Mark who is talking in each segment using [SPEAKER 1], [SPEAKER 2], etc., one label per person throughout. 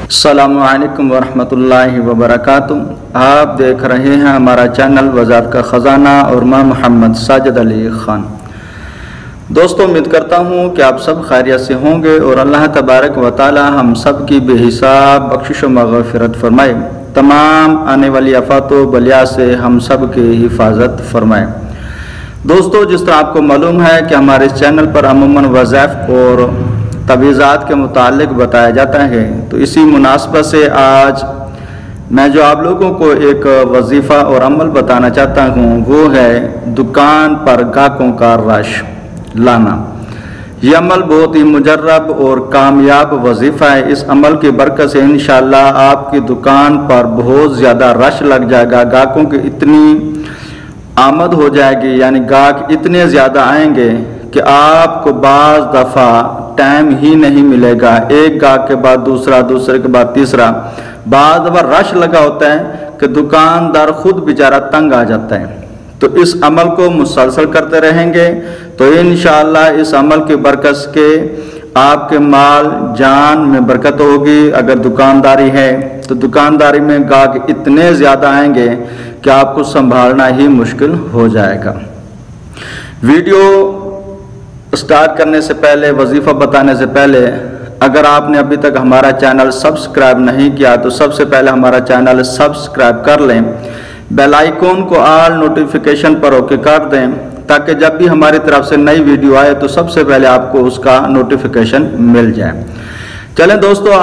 [SPEAKER 1] अस्सलामु अलैकुम वरहमतुल्लाहि वबरकातुहू। आप देख रहे हैं हमारा चैनल वज़ात का ख़ज़ाना और मैं मोहम्मद साजिद अली ख़ान। दोस्तों, उम्मीद करता हूँ कि आप सब खैरियत से होंगे और अल्लाह तबारक व तआला हम सब की बेहिसाब बख्शिश व मग़फ़िरत फरमाए, तमाम आने वाली आफ़ात व बलिया से हम सब की हिफाजत फरमाए। दोस्तों, जिस तरह आपको मालूम है कि हमारे इस चैनल पर अमूमन वज़ाइफ और तवीज़ात के मुतालिक बताया जाता है, तो इसी मुनासबत से आज मैं जो आप लोगों को एक वजीफ़ा और अमल बताना चाहता हूँ वो है दुकान पर ग्राहकों का रश लाना। ये अमल बहुत ही मुजर्रब और कामयाब वजीफ़ा है। इस अमल की बरकत से इंशाअल्लाह आपकी दुकान पर बहुत ज़्यादा रश लग जाएगा, ग्राहकों की इतनी आमद हो जाएगी, यानी ग्राहक इतने ज़्यादा आएंगे कि आपको बाज़ दफ़ा टाइम ही नहीं मिलेगा। एक ग्राहक के बाद दूसरा, दूसरे के बाद तीसरा, बाद दफ़ा रश लगा होता है कि दुकानदार खुद बेचारा तंग आ जाता है। तो इस अमल को मुसलसल करते रहेंगे तो इंशाअल्लाह इस अमल की बरकत के आपके माल जान में बरकत होगी। अगर दुकानदारी है तो दुकानदारी में ग्राहक इतने ज़्यादा आएंगे कि आपको संभालना ही मुश्किल हो जाएगा। वीडियो स्टार्ट करने से पहले, वजीफ़ा बताने से पहले, अगर आपने अभी तक हमारा चैनल सब्सक्राइब नहीं किया तो सबसे पहले हमारा चैनल सब्सक्राइब कर लें, बेल आइकॉन को ऑल नोटिफिकेशन पर ओके कर दें ताकि जब भी हमारी तरफ से नई वीडियो आए तो सबसे पहले आपको उसका नोटिफिकेशन मिल जाए। चलें दोस्तों,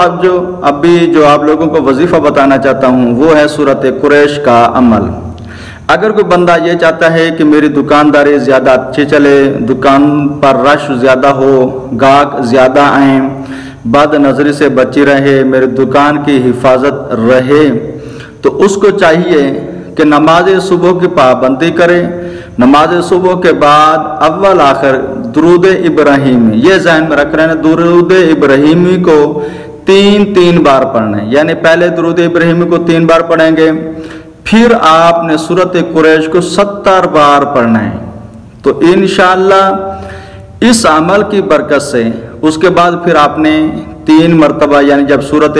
[SPEAKER 1] अभी जो आप लोगों को वजीफ़ा बताना चाहता हूँ वो है सूरत कुरैश का अमल। अगर कोई बंदा ये चाहता है कि मेरी दुकानदारी ज़्यादा अच्छी चले, दुकान पर रश ज़्यादा हो, ग्राहक ज़्यादा आएँ, बद नज़री से बची रहे, मेरी दुकान की हिफाजत रहे, तो उसको चाहिए कि नमाज सुबह की पाबंदी करे। नमाज सुबह के बाद अव्वल आखिर दुरूद इब्राहिमी, ये ज़हन में रख रहे हैं, दुरूद इब्राहिमी को 3 बार पढ़ना है। यानी पहले दुरूद इब्राहिमी को 3 बार पढ़ेंगे, फिर आपने सूरत कुरैश को 70 बार पढ़ना है। तो इंशाअल्लाह इस अमल की बरकत से उसके बाद फिर आपने 3 मरतबा, यानी जब सूरत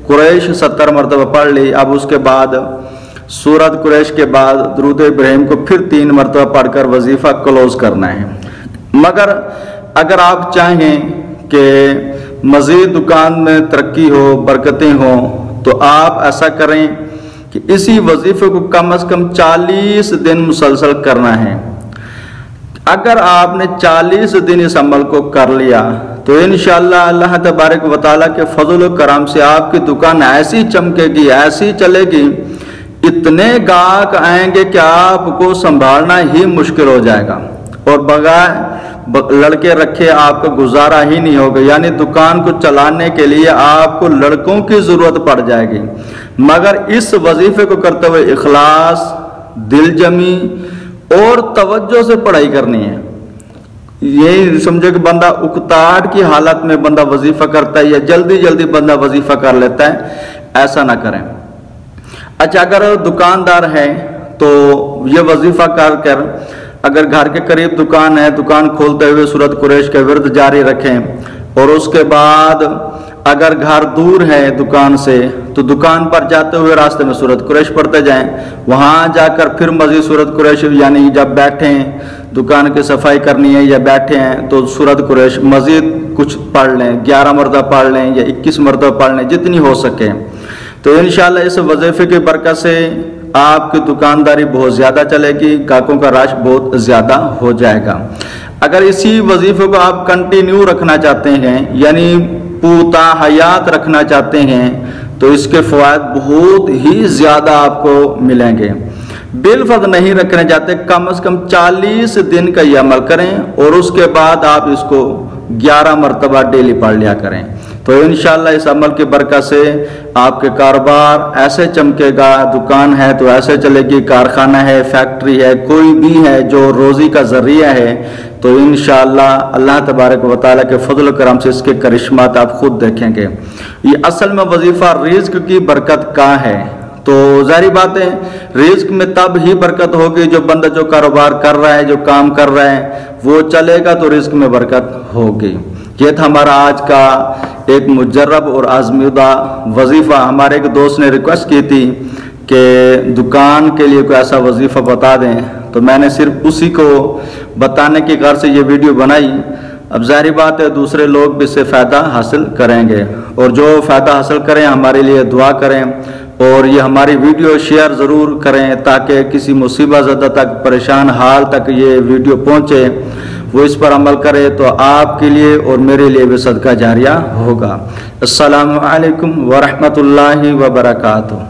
[SPEAKER 1] कुरैश 70 मरतबा पढ़ ली, अब उसके बाद सूरत कुरैश के बाद दुरूद इब्राहिम को फिर 3 मरतबा पढ़कर वजीफ़ा क्लोज करना है। मगर अगर आप चाहें कि मज़ीद दुकान में तरक्की हो, बरकतें हो, तो आप ऐसा करें कि इसी वजीफे को कम से कम 40 दिन मुसलसल करना है। अगर आपने 40 दिन इस अमल को कर लिया तो इंशाअल्लाह अल्लाह तबारक व तआला के फजल व करम से आपकी दुकान ऐसी चमकेगी, ऐसी चलेगी, इतने ग्राहक आएंगे कि आपको संभालना ही मुश्किल हो जाएगा और बगैर लड़के रखे आपका गुजारा ही नहीं होगा। यानी दुकान को चलाने के लिए आपको लड़कों की ज़रूरत पड़ जाएगी। मगर इस वजीफे को करते हुए इखलास, दिलजमी और तवज्जो से पढ़ाई करनी है। यही समझो कि बंदा उकताहट की हालत में बंदा वजीफा करता है या जल्दी जल्दी बंदा वजीफा कर लेता है, ऐसा ना करें। अच्छा, अगर दुकानदार है तो ये वजीफा कर अगर घर के करीब दुकान है, दुकान खोलते हुए सूरत कुरैश के विर्द जारी रखें और उसके बाद अगर घर दूर है दुकान से तो दुकान पर जाते हुए रास्ते में सूरत कुरैश पढ़ते जाएं। वहाँ जाकर फिर मज़ीद सूरत कुरैश, यानी जब बैठें, दुकान की सफाई करनी है या बैठे हैं तो सूरत कुरैश मज़ीद कुछ पढ़ लें, 11 मरतबा पढ़ लें या 21 मरतबा पढ़ लें, जितनी हो सके। तो इंशाअल्लाह इस वजीफे की बरकत से आपकी दुकानदारी बहुत ज़्यादा चलेगी, ग्राहकों का रश बहुत ज़्यादा हो जाएगा। अगर इसी वजीफे को आप कंटिन्यू रखना चाहते हैं, यानी पूता हयात रखना चाहते हैं, तो इसके फ़वाइद बहुत ही ज़्यादा आपको मिलेंगे। बिलफर्ज नहीं रखना चाहते, कम से कम 40 दिन का ये अमल करें और उसके बाद आप इसको 11 मरतबा डेली पढ़ लिया करें। तो इंशाअल्लाह इस अमल की बरकत से आपके कारोबार ऐसे चमकेगा, दुकान है तो ऐसे चलेगी, कारखाना है, फैक्ट्री है, कोई भी है जो रोज़ी का ज़रिया है, तो इंशाअल्लाह अल्लाह तबारक व तआला के फजल करम से इसके करिश्मात आप खुद देखेंगे। ये असल में वजीफ़ा रिज़्क की बरकत का है। तो जारी बात है, रिज़्क में तब ही बरकत होगी जो बंदा जो कारोबार कर रहा है, जो काम कर रहा है वो चलेगा तो रिज़्क में बरकत होगी। ये था हमारा आज का ایک مجرب اور آزمودہ وظیفہ ہمارے ایک دوست نے ریکویسٹ کی تھی کہ دکان کے لیے کوئی ایسا وظیفہ بتا دیں، تو میں نے صرف اسی کو بتانے کی غرض سے یہ ویڈیو بنائی۔ اب ظاہری بات ہے دوسرے لوگ بھی اس سے فائدہ حاصل کریں گے، اور جو فائدہ حاصل کریں ہمارے لیے دعا کریں، اور یہ ہماری ویڈیو شیئر ضرور کریں تاکہ کسی مصیبت زدہ تک، پریشان حال تک یہ ویڈیو پہنچے، وہ اس پر عمل کرے تو آپ کے لیے اور میرے لیے بھی صدقہ جاریہ ہوگا۔ السلام علیکم ورحمۃ اللہ وبرکاتہ۔